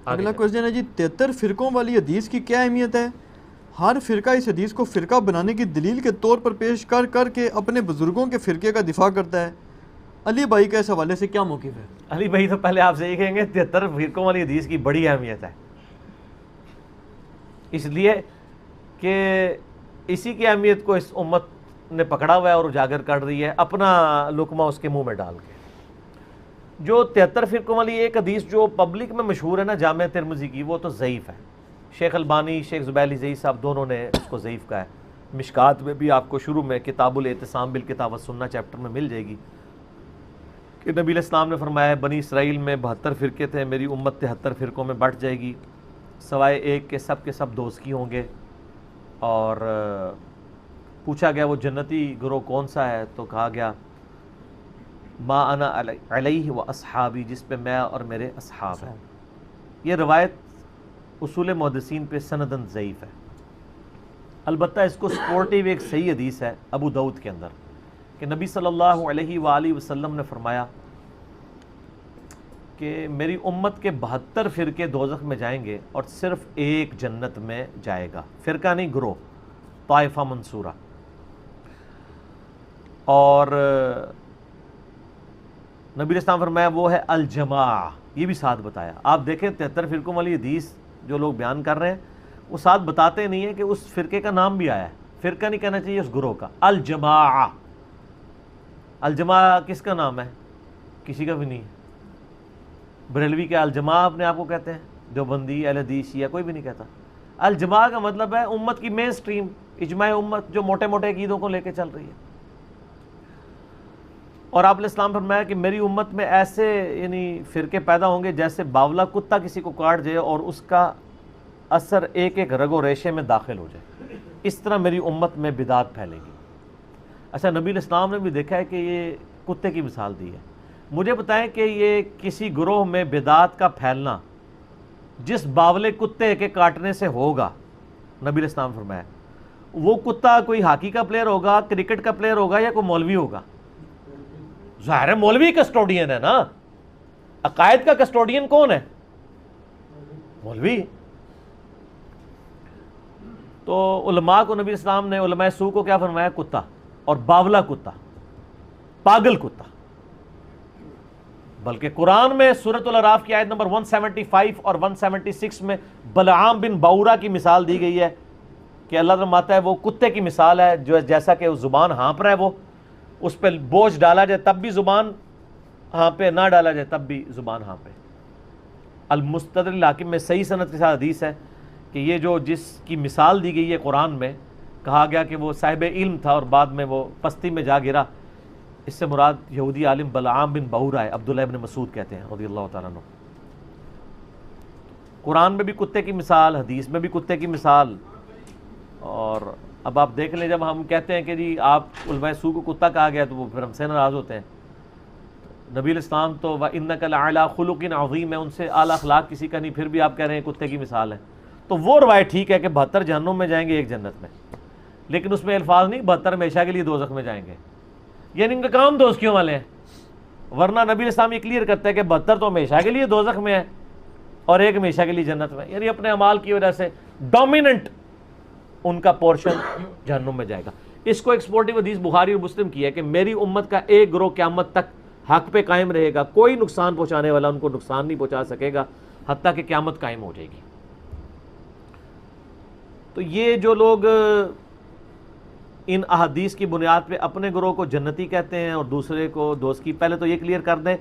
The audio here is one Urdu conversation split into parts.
اگلا کوشچن ہے جی 73 فرقوں والی حدیث کی کیا اہمیت ہے؟ ہر فرقہ اس حدیث کو فرقہ بنانے کی دلیل کے طور پر پیش کر کر کے اپنے بزرگوں کے فرقے کا دفاع کرتا ہے۔ علی بھائی کا اس حوالے سے کیا موقف ہے؟ علی بھائی تو پہلے آپ سے یہ کہیں گے 73 فرقوں والی حدیث کی بڑی اہمیت ہے، اس لیے کہ اسی کی اہمیت کو اس امت نے پکڑا ہوا ہے اور اجاگر کر رہی ہے اپنا لقمہ اس کے منہ میں ڈال کے۔ جو 73 فرقوں والی ایک حدیث جو پبلک میں مشہور ہے نا جامع ترمذی کی، وہ تو ضعیف ہے۔ شیخ البانی، شیخ زبیلی زئی صاحب دونوں نے اس کو ضعیف کہا ہے۔ مشکات میں بھی آپ کو شروع میں کتاب الاعتصام بالکتاب والسنہ چیپٹر میں مل جائے گی کہ نبی علیہ السلام نے فرمایا ہے بنی اسرائیل میں 72 فرقے تھے، میری امت 73 فرقوں میں بٹ جائے گی، سوائے ایک کے سب دوزکی ہوں گے۔ اور پوچھا گیا وہ جنتی گروہ کون سا ہے، تو کہا گیا ما انا علیہ و اصحابی، جس پہ میں اور میرے اصحاب ہیں۔ یہ روایت اصول محدثین پہ سندن ضعیف ہے، البتہ اس کو سپورٹیو ایک صحیح حدیث ہے ابو داؤد کے اندر کہ نبی صلی اللہ علیہ وآلہ وسلم نے فرمایا کہ میری امت کے 72 فرقے دوزخ میں جائیں گے اور صرف ایک جنت میں جائے گا، فرقہ نہیں گروہ، طائفہ منصورہ۔ اور نبی علیہ السلام فرمایا وہ ہے الجماع، یہ بھی ساتھ بتایا۔ آپ دیکھیں 73 فرقوں والی حدیث جو لوگ بیان کر رہے ہیں وہ ساتھ بتاتے نہیں ہیں کہ اس فرقے کا نام بھی آیا ہے، فرقہ نہیں کہنا چاہیے اس گروہ کا، الجماع۔ الجماع کس کا نام ہے؟ کسی کا بھی نہیں ہے۔ بریلوی کے الجماع اپنے آپ کو کہتے ہیں، دیوبندی، اہل حدیث، شیعہ، کوئی بھی نہیں کہتا۔ الجماع کا مطلب ہے امت کی مین سٹریم، اجماع امت جو موٹے موٹے عقیدوں کو لے کے چل رہی ہے۔ اور آپ علیہ السلام فرمایا کہ میری امت میں ایسے یعنی فرقے پیدا ہوں گے جیسے باولا کتا کسی کو کاٹ جائے اور اس کا اثر ایک ایک رگ و ریشے میں داخل ہو جائے، اس طرح میری امت میں بدعت پھیلے گی۔ اچھا، نبی علیہ السلام نے بھی دیکھا ہے کہ یہ کتے کی مثال دی ہے۔ مجھے بتائیں کہ یہ کسی گروہ میں بدعت کا پھیلنا جس باولے کتے کے کاٹنے سے ہوگا، نبی علیہ السلام فرمایا وہ کتا کوئی ہاکی کا پلیئر ہوگا، کرکٹ کا پلیئر ہوگا، یا کوئی مولوی ہوگا؟ ظاہر ہے مولوی کسٹوڈین ہے نا، عقائد کا کسٹوڈین کون ہے؟ مولوی۔ تو علماء کو نبی اسلام نے، علماء سو کو کیا فرمایا؟ کتا، اور باولا کتا، پاگل کتا۔ بلکہ قرآن میں سورۃ الاعراف کی آیت نمبر 175 اور 176 میں بلعام بن باورا کی مثال دی گئی ہے کہ اللہ فرماتا ہے وہ کتے کی مثال ہے جو جیسا کہ زبان ہانپ رہا ہے، وہ اس پہ بوجھ ڈالا جائے تب بھی زبان ہانپے، نہ ڈالا جائے تب بھی زبان ہانپے۔ المستدرک الحاکم میں صحیح سند کے ساتھ حدیث ہے کہ یہ جو جس کی مثال دی گئی ہے قرآن میں، کہا گیا کہ وہ صاحب علم تھا اور بعد میں وہ پستی میں جا گرا، اس سے مراد یہودی عالم بلعام بن باورا ہے، عبداللہ ابن مسعود کہتے ہیں رضی اللہ تعالیٰ عنہ۔ قرآن میں بھی کتے کی مثال، حدیث میں بھی کتے کی مثال۔ اور اب آپ دیکھ لیں جب ہم کہتے ہیں کہ جی آپ علماء سو کو کتا کہا گیا تو وہ پھر ہم سے ناراض ہوتے ہیں۔ نبی علیہ السلام تو وَإِنَّكَ لَعَلَىٰ خُلُقٍ عَظِيمٍ ہے، ان سے اعلیٰ اخلاق کسی کا نہیں، پھر بھی آپ کہہ رہے ہیں کتے کی مثال ہے۔ تو وہ روایت ٹھیک ہے کہ 72 جہنم میں جائیں گے، ایک جنت میں، لیکن اس میں الفاظ نہیں 72 ہمیشہ کے لیے دوزخ میں جائیں گے، یعنی ان کا کام دوزکیوں والے ہیں۔ ورنہ نبی علیہ السلام یہ کلیئر کرتا ہے کہ 72 تو ہمیشہ کے لیے دوزخ میں ہے اور ایک ہمیشہ کے لیے جنت میں، یعنی اپنے اعمال کی وجہ سے ڈومیننٹ ان کا پورشن جہنم میں جائے گا۔ اس کو ایکسپورٹیو حدیث بخاری اور مسلم کی ہے کہ میری امت کا ایک گروہ قیامت تک حق پہ قائم رہے گا، کوئی نقصان پہنچانے والا ان کو نقصان نہیں پہنچا سکے گا حتیٰ کہ قیامت قائم ہو جائے گی۔ تو یہ جو لوگ ان احادیث کی بنیاد پہ اپنے گروہ کو جنتی کہتے ہیں اور دوسرے کو دوزکی، پہلے تو یہ کلیئر کر دیں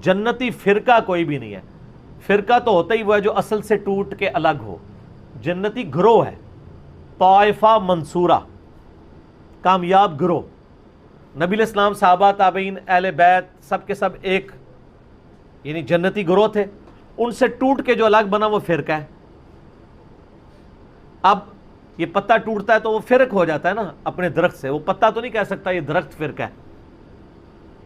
جنتی فرقہ کوئی بھی نہیں ہے، فرقہ تو ہوتا ہی وہ ہے جو اصل سے ٹوٹ کے الگ ہو، جنتی گروہ ہے، طائفہ منصورہ، کامیاب گروہ۔ نبی علیہ السلام، صحابہ، تابعین، اہل بیت سب کے سب ایک یعنی جنتی گروہ تھے، ان سے ٹوٹ کے جو الگ بنا وہ فرقہ ہے۔ اب یہ پتہ ٹوٹتا ہے تو وہ فرق ہو جاتا ہے نا اپنے درخت سے، وہ پتہ تو نہیں کہہ سکتا یہ درخت فرقہ ہے۔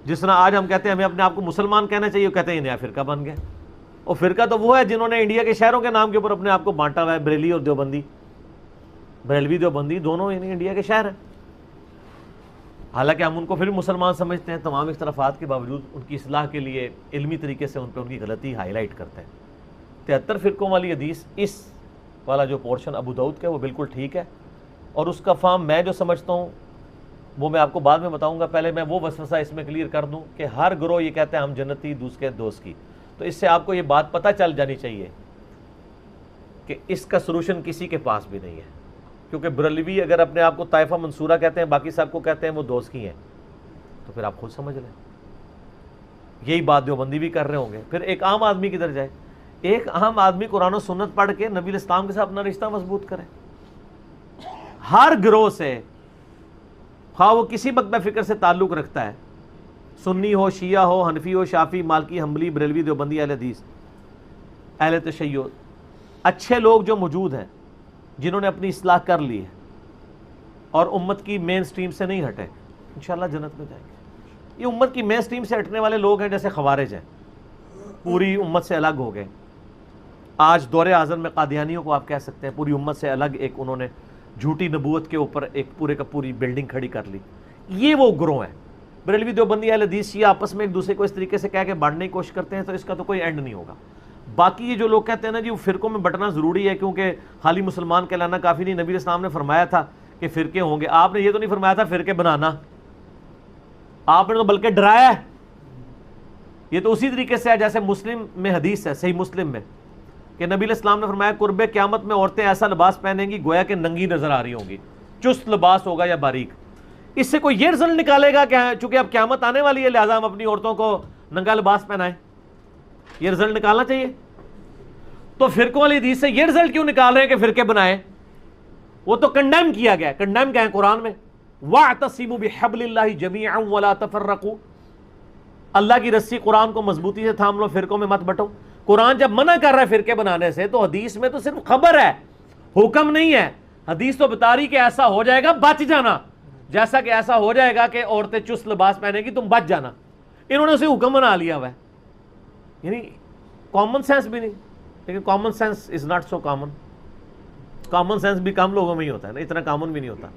جس طرح آج ہم کہتے ہیں ہمیں اپنے آپ کو مسلمان کہنا چاہیے، وہ کہتے ہیں یہ نیا فرقہ بن گیا۔ اور فرقہ تو وہ ہے جنہوں نے انڈیا کے شہروں کے نام کے اوپر اپنے آپ کو بانٹا ہوا ہے، بریلی اور دیوبندی، بریلوی دیوبندی دونوں یعنی انڈیا کے شہر ہیں، حالانکہ ہم ان کو پھر مسلمان سمجھتے ہیں، تمام اختلافات کے باوجود ان کی اصلاح کے لیے علمی طریقے سے ان پہ ان کی غلطی ہائی لائٹ کرتے ہیں۔ 73 فرقوں والی حدیث اس والا جو پورشن ابو داؤد کا ہے وہ بالکل ٹھیک ہے، اور اس کا فہم میں جو سمجھتا ہوں وہ میں آپ کو بعد میں بتاؤں گا. پہلے میں وہ وسوسہ اس میں کلیئر کر دوں کہ ہر گروہ یہ کہتے ہیں ہم جنتی دوسرے دوست کی، تو اس سے آپ کو یہ بات پتہ چل جانی چاہیے کہ اس کا سلوشن کسی کے پاس بھی نہیں ہے. کیونکہ بریلوی اگر اپنے آپ کو طائفہ منصورہ کہتے ہیں، باقی سب کو کہتے ہیں وہ دوست کی ہیں، تو پھر آپ خود سمجھ لیں. یہی بات دیوبندی بھی کر رہے ہوں گے. پھر ایک عام آدمی کدھر جائے؟ ایک عام آدمی قرآن و سنت پڑھ کے نبی الاسلام کے ساتھ اپنا رشتہ مضبوط کرے. ہر گروہ سے، خواہ وہ کسی مکتب فکر سے تعلق رکھتا ہے، سنی ہو، شیعہ ہو، حنفی ہو، شافعی، مالکی، حنبلی، بریلوی، دیوبندی، اہل حدیث، اہل تشیع، اچھے لوگ جو موجود ہیں جنہوں نے اپنی اصلاح کر لی ہے اور امت کی مین سٹریم سے نہیں ہٹے، انشاءاللہ جنت میں جائیں گے. یہ امت کی مین سٹریم سے ہٹنے والے لوگ ہیں جیسے خوارج ہیں، پوری امت سے الگ ہو گئے. آج دور اعظم میں قادیانیوں کو آپ کہہ سکتے ہیں پوری امت سے الگ، ایک انہوں نے جھوٹی نبوت کے اوپر ایک پورے کا پوری بلڈنگ کھڑی کر لی. یہ وہ گروہ ہیں. بریلوی، دیوبندی، اہل حدیث، شیعہ آپس میں ایک دوسرے کو اس طریقے سے کہہ کے بانٹنے کی کوشش کرتے ہیں، تو اس کا تو کوئی اینڈ نہیں ہوگا. باقی یہ جو لوگ کہتے ہیں نا جی وہ فرقوں میں بٹنا ضروری ہے کیونکہ خالی مسلمان کہلانا کافی نہیں، نبی اسلام نے فرمایا تھا کہ فرقے ہوں گے. آپ نے یہ تو نہیں فرمایا تھا فرقے بنانا، آپ نے تو بلکہ ڈرایا ہے. یہ تو اسی طریقے سے ہے جیسے مسلم میں حدیث ہے، صحیح مسلم میں، کہ نبی علیہ السلام نے فرمایا قرب قیامت میں عورتیں ایسا لباس پہنیں گی گویا کہ ننگی نظر آ رہی ہوں گی، چست لباس ہوگا یا باریک. اس سے کوئی یہ رزلٹ نکالے گا کہ چونکہ اب قیامت آنے والی ہے لہٰذا ہم اپنی عورتوں کو ننگا لباس پہنائیں؟ یہ رزلٹ نکالنا چاہیے. تو فرقوں والی حدیث سے یہ رزلٹ کیوں نکال رہے ہیں کہ فرقے بنائیں؟ وہ تو کنڈیم کیا گیا ہے. کنڈیم کیا ہے قرآن میں؟ وَاعْتَصِمُوا بِحَبْلِ اللَّهِ جَمِيعًا وَلَا تَفَرَّقُوا. اللہ کی رسی قرآن کو مضبوطی سے تھام لو، فرقوں میں مت بٹو. قرآن جب منع کر رہا ہے فرقے بنانے سے تو حدیث میں تو صرف خبر ہے، حکم نہیں ہے. حدیث تو بتا رہی کہ ایسا ہو جائے گا، بچ جانا. جیسا کہ ایسا ہو جائے گا کہ عورتیں چست لباس پہنے گی، تم بچ جانا. انہوں نے اسے حکم بنا لیا ہوا ہے. یعنی کامن سینس بھی نہیں. لیکن common sense is not so common. Common sense بھی کم لوگوں میں ہی ہوتا ہے نا، اتنا کامن بھی نہیں ہوتا.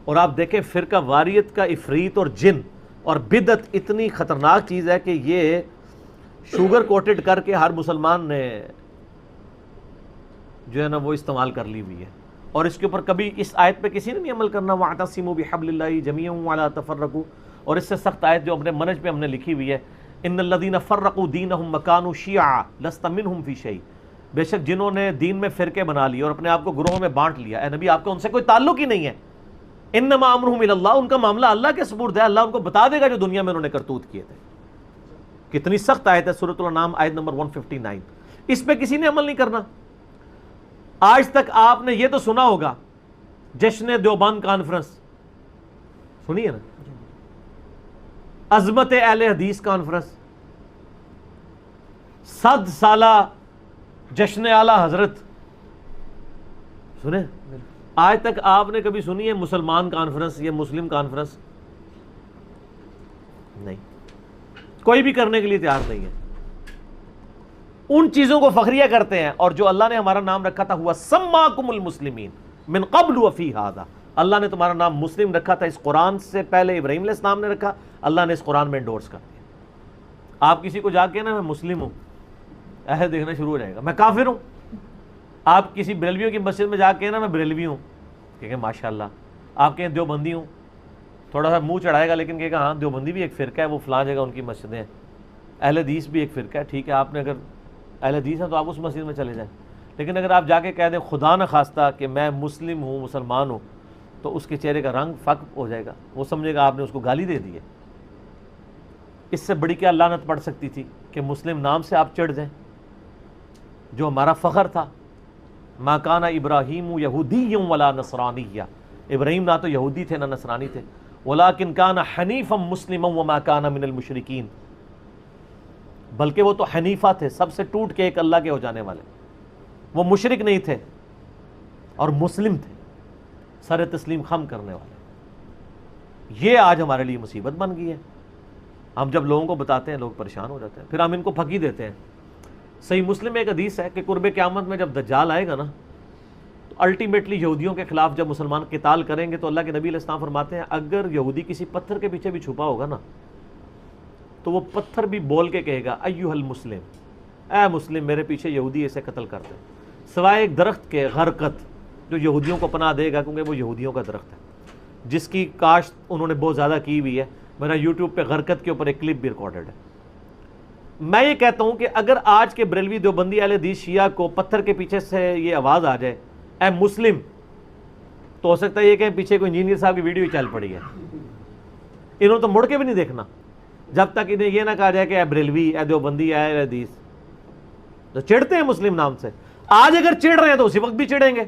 اور آپ دیکھیں فرقہ واریت کا عفریت اور جن اور بدعت اتنی خطرناک چیز ہے کہ یہ شوگر کوٹڈ کر کے ہر مسلمان نے جو ہے نا وہ استعمال کر لی ہوئی ہے. اور اس کے اوپر کبھی اس آیت پہ کسی نے نہیں عمل کرنا، وَاعْتَصِمُوا بِحَبْلِ اللَّهِ جَمِيعًا وَلَا تَفَرَّقُوا. اور اس سے سخت آیت جو اپنے منہج پہ ہم نے لکھی ہوئی ہے، ان الذین فرقوا دینہم وکانوا شیعا لست منہم فی شیء. بے شک جنہوں نے دین میں فرقے بنا لیے اور اپنے آپ کو گروہوں میں بانٹ لیا، اے نبی آپ کا ان سے کوئی تعلق ہی نہیں ہے. انما امرہم الی اللہ، ان کا معاملہ اللہ کے سپرد ہے، اللہ ان کو بتا دے گا جو دنیا میں انہوں نے کرتوت کیے تھے. کتنی سخت آیت ہے، سورۃ الانعام آیت نمبر 159. اس پہ کسی نے عمل نہیں کرنا. آج تک آپ نے یہ تو سنا ہوگا جشن دیوبند کانفرنس سنی ہے نا، عظمت اہل حدیث کانفرنس، 100 سالہ جشن اعلی حضرت سنے. آج تک آپ نے کبھی سنی ہے مسلمان کانفرنس یا مسلم کانفرنس؟ نہیں، کوئی بھی کرنے کے لیے تیار نہیں ہے. ان چیزوں کو فخریہ کرتے ہیں. اور جو اللہ نے ہمارا نام رکھا تھا ہوا سماکم المسلمین من قبل وفی ھذا، اللہ نے تمہارا نام مسلم رکھا تھا اس قرآن سے پہلے ابراہیم علیہ السلام نے رکھا، اللہ نے اس قرآن میں انڈورس کر دیا. آپ کسی کو جا کے نا میں مسلم ہوں ایسے دیکھنا شروع ہو جائے گا، میں کافر ہوں. آپ کسی بریلویوں کی مسجد میں جا کے نا میں بریلوی ہوں، کہیں ماشاءاللہ. آپ کہیں دیوبندی ہوں، تھوڑا سا منہ چڑھائے گا لیکن کہے گا ہاں دیوبندی بھی ایک فرقہ ہے، وہ فلاں جگہ ان کی مسجدیں ہیں. اہل حدیث بھی ایک فرقہ ہے، ٹھیک ہے آپ نے اگر اہل حدیث ہیں تو آپ اس مسجد میں چلے جائیں. لیکن اگر آپ جا کے کہہ دیں خدا نہ خواستہ کہ میں مسلم ہوں، مسلمان ہوں، تو اس کے چہرے کا رنگ فق ہو جائے گا، وہ سمجھے گا آپ نے اس کو گالی دے دی ہے. اس سے بڑی کیا لعنت پڑ سکتی تھی کہ مسلم نام سے آپ چڑھ جائیں، جو ہمارا فخر تھا. ما کان ابراہیم یہودی ولا نصرانی، ابراہیم نہ تو یہودی تھے نہ نصرانی تھے. ولکن کان حنیفا مسلما وما کان من المشرکین، بلکہ وہ تو حنیفہ تھے، سب سے ٹوٹ کے ایک اللہ کے ہو جانے والے. وہ مشرک نہیں تھے اور مسلم تھے، سر تسلیم خم کرنے والے. یہ آج ہمارے لیے مصیبت بن گئی ہے. ہم جب لوگوں کو بتاتے ہیں لوگ پریشان ہو جاتے ہیں، پھر ہم ان کو پھکی دیتے ہیں. صحیح مسلم میں ایک حدیث ہے کہ قرب قیامت میں جب دجال آئے گا نا تو الٹیمیٹلی یہودیوں کے خلاف جب مسلمان قتال کریں گے تو اللہ کے نبی علیہ السلام فرماتے ہیں اگر یہودی کسی پتھر کے پیچھے بھی چھپا ہوگا نا تو وہ پتھر بھی بول کے کہے گا ایھا المسلم، اے مسلم میرے پیچھے یہودی اسے قتل کر دیں، سوائے ایک درخت کے غرقت جو یہودیوں کو پناہ دے گا، کیونکہ وہ یہودیوں کا درخت ہے جس کی کاشت انہوں نے بہت زیادہ کی ہوئی ہے. میرا یوٹیوب پہ غرقت کے اوپر ایک کلپ بھی ریکارڈڈ ہے. میں یہ کہتا ہوں کہ اگر آج کے بریلوی دیوبندی اہل حدیث شیعہ کو پتھر کے پیچھے سے یہ آواز آ جائے اے مسلم، تو ہو سکتا ہے یہ کہ پیچھے کوئی انجینئر صاحب کی ویڈیو ہی چل پڑی ہے. انہوں نے تو مڑ کے بھی نہیں دیکھنا جب تک انہیں یہ نہ کہا جائے کہ اے بریلوی، اے دیوبندی، اے اہل حدیث. تو چڑھتے ہیں مسلم نام سے. آج اگر چڑھ رہے ہیں تو اسی وقت بھی چڑھیں گے.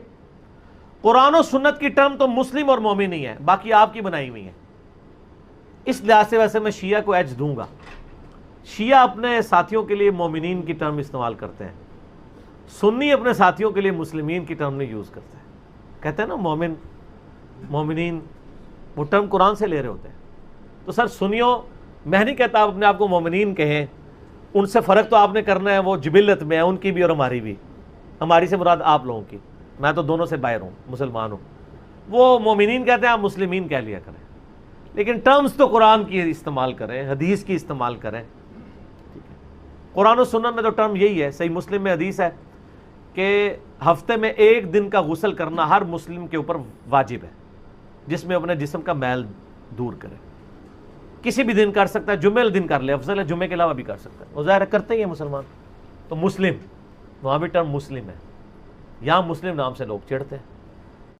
قرآن و سنت کی ٹرم تو مسلم اور مومن ہی ہے، باقی آپ کی بنائی ہوئی ہیں. اس لحاظ سے ویسے میں شیعہ کو ایج دوں گا. شیعہ اپنے ساتھیوں کے لیے مومنین کی ٹرم استعمال کرتے ہیں، سنی اپنے ساتھیوں کے لیے مسلمین کی ٹرم نہیں یوز کرتے ہیں. کہتے ہیں نا مومن، مومنین، وہ ٹرم قرآن سے لے رہے ہوتے ہیں. تو سر سنیوں، میں نہیں کہتا آپ اپنے آپ کو مومنین کہیں، ان سے فرق تو آپ نے کرنا ہے، وہ جبلت میں ہے ان کی بھی اور ہماری بھی. ہماری سے مراد آپ لوگوں کی، میں تو دونوں سے باہر ہوں، مسلمان ہوں. وہ مومنین کہتے ہیں، آپ مسلمین کہہ لیا کریں، لیکن ٹرمز تو قرآن کی استعمال کریں، حدیث کی استعمال کریں. قرآن و سنت میں تو ٹرم یہی ہے. صحیح مسلم میں حدیث ہے کہ ہفتے میں ایک دن کا غسل کرنا ہر مسلم کے اوپر واجب ہے، جس میں اپنے جسم کا میل دور کرے. کسی بھی دن کر سکتا ہے، جمعے دن کر لے، افضل ہے جمعے کے علاوہ بھی کر سکتا ہے. وہ ظاہر کرتے ہی ہیں مسلمان. تو مسلم، وہاں بھی ٹرم مسلم ہے. یہاں مسلم نام سے لوگ چڑھتے ہیں.